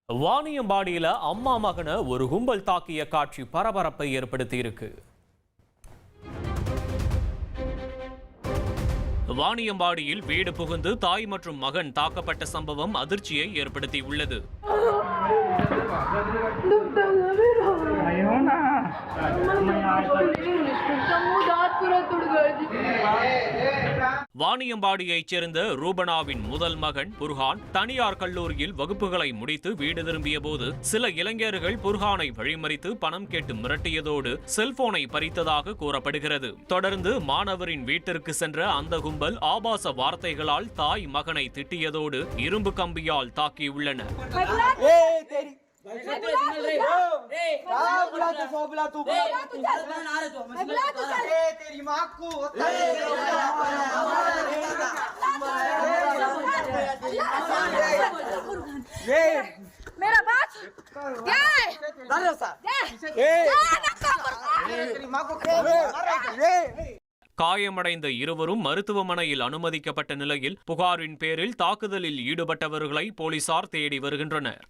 வாணியம்பாடியில அம்மா மகனை ஒரு கும்பல் தாக்கிய காட்சி பரபரப்பை ஏற்படுத்தி இருக்கு. வாணியம்பாடியில் வீடு புகுந்து தாய் மற்றும் மகன் தாக்கப்பட்ட சம்பவம் அதிர்ச்சியை ஏற்படுத்தியுள்ளது. வாணியம்பாடியைச் சேர்ந்த ரூபனாவின் முதல் மகன் புர்ஹான் தனியார் கல்லூரியில் வகுப்புகளை முடித்து வீடு திரும்பிய போது சில இளைஞர்கள் புர்ஹானை வழிமறித்து பணம் கேட்டு மிரட்டியதோடு செல்போனை பறித்ததாக கூறப்படுகிறது. தொடர்ந்து மாணவரின் வீட்டிற்கு சென்ற அந்த கும்பல் ஆபாச வார்த்தைகளால் தாய் மகனை திட்டியதோடு இரும்பு கம்பியால் தாக்கியுள்ளனர். காயமடைந்த இருவரும் மருத்துவமனையில் அனுமதிக்கப்பட்ட நிலையில் புகாரின் பேரில் தாக்குதலில் ஈடுபட்டவர்களை போலீசார் தேடி வருகின்றனர்.